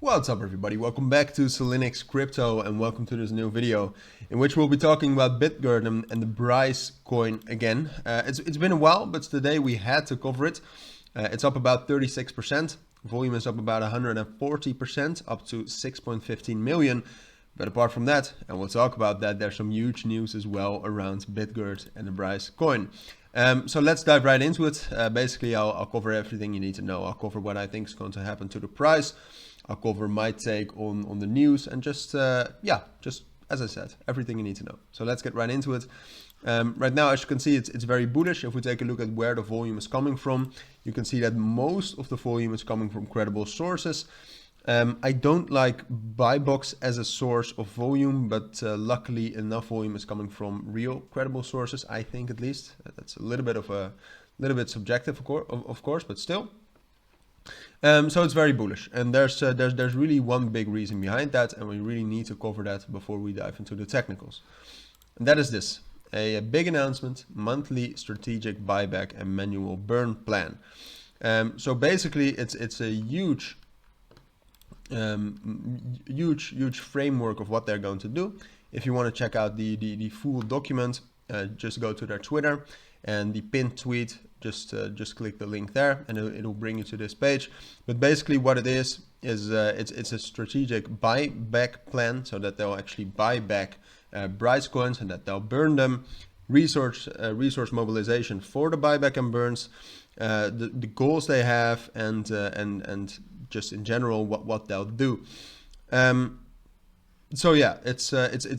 What's up everybody, welcome back to Cilinix Crypto and welcome to this new video in which we'll be talking about Bitgert and the Brise coin again. It's been a while, but today we had to cover it. It's up about 36%, volume is up about 140%, up to 6.15 million. But apart from that, and we'll talk about that, there's some huge news as well around Bitgert and the Brise coin. So let's dive right into it. Basically, I'll cover everything you need to know. I'll cover what I think is going to happen to the price. I'll cover my take on the news and just as I said, everything you need to know. So let's get right into it. Right now, as you can see, it's very bullish. If we take a look at where the volume is coming from, you can see that most of the volume is coming from credible sources. I don't like BYBIT as a source of volume, but luckily enough volume is coming from real credible sources, I think at least. That's a little bit subjective, of course, but still. So it's very bullish, and there's really one big reason behind that, and we really need to cover that before we dive into the technicals. And that is this: a big announcement, monthly strategic buyback and manual burn plan. So basically, it's a huge framework of what they're going to do. If you want to check out the full document, just go to their Twitter and the pinned tweet. Just click the link there and it'll bring you to this page. But basically what it is it's a strategic buyback plan, so that they'll actually buy back Brise coins and that they'll burn them. Resource mobilization for the buyback and burns, the goals they have, and just in general what they'll do. So yeah, it's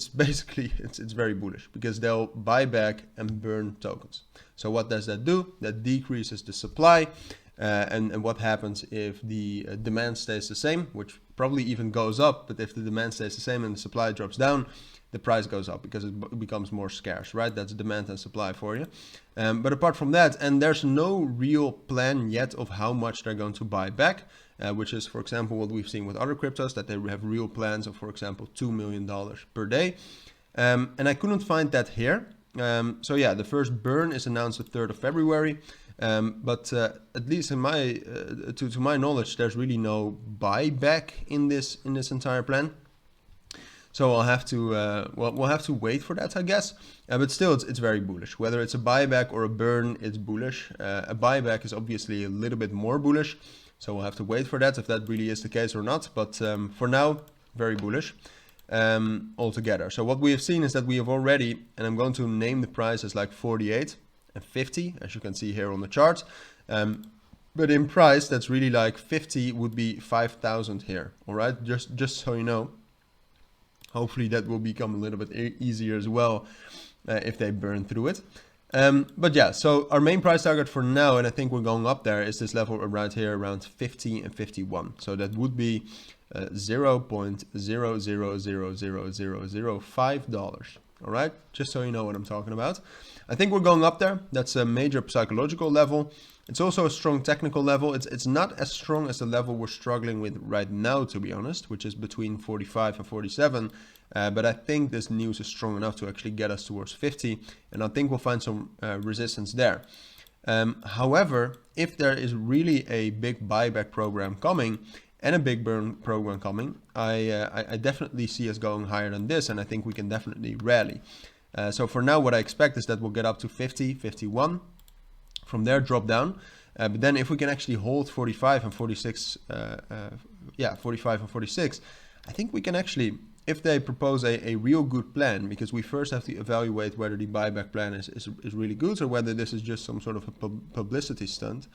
basically it's very bullish because they'll buy back and burn tokens. So what does that do? That decreases the supply, and what happens if the demand stays the same, which probably even goes up. But if the demand stays the same and the supply drops down, the price goes up because it becomes more scarce, right? That's demand and supply for you. But apart from that, and there's no real plan yet of how much they're going to buy back, which is, for example, what we've seen with other cryptos, that they have real plans of, for example, $2 million per day. And I couldn't find that here. So yeah, the first burn is announced the 3rd of February. But at least in my to my knowledge, there's really no buyback in this entire plan. So I'll have to we'll have to wait for that, I guess. But still, it's very bullish. Whether it's a buyback or a burn, it's bullish. A buyback is obviously a little bit more bullish. So we'll have to wait for that, if that really is the case or not. But for now, very bullish altogether. So what we have seen is that we have already, and I'm going to name the price as like 48 and 50, as you can see here on the chart. But in price, that's really like 50 would be 5,000 here. All right, just so you know. Hopefully that will become a little bit easier as well if they burn through it. But yeah, so our main price target for now, and I think we're going up there, is this level around here, around 50 and 51. So that would be $0.000005. All right, just so you know what I'm talking about. I think we're going up there. That's a major psychological level. It's also a strong technical level. It's not as strong as the level we're struggling with right now, to be honest, which is between 45 and 47. But I think this news is strong enough to actually get us towards 50, and I think we'll find some resistance there. However, if there is really a big buyback program coming and a big burn program coming, I definitely see us going higher than this, and I think we can definitely rally. So for now, what I expect is that we'll get up to 50, 51. From there, drop down. But then if we can actually hold 45 and 46, 45 and 46, I think we can actually, if they propose a real good plan, because we first have to evaluate whether the buyback plan is really good or whether this is just some sort of a publicity stunt.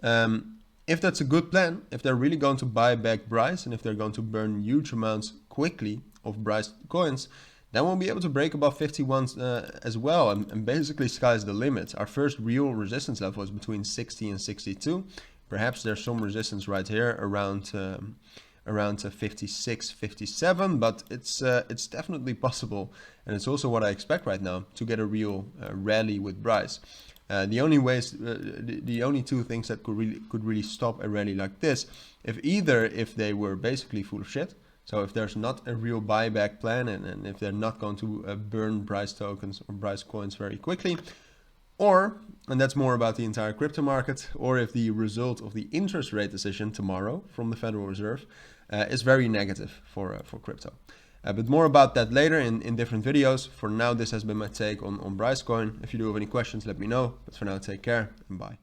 If that's a good plan, if they're really going to buy back Brise and if they're going to burn huge amounts quickly of Brise coins, then we'll be able to break above 51 as well, and basically sky's the limit. Our first real resistance level is between 60 and 62. Perhaps there's some resistance right here around 56, 57, but it's definitely possible, and it's also what I expect right now to get a real rally with Brise. The only two things that could really stop a rally like this, if they were basically full of shit. So if there's not a real buyback plan and if they're not going to burn Brise tokens or Brise coins very quickly, or, and that's more about the entire crypto market, or if the result of the interest rate decision tomorrow from the Federal Reserve is very negative for crypto. But more about that later in different videos. For now, this has been my take on Brise coin. If you do have any questions, let me know. But for now, take care and bye.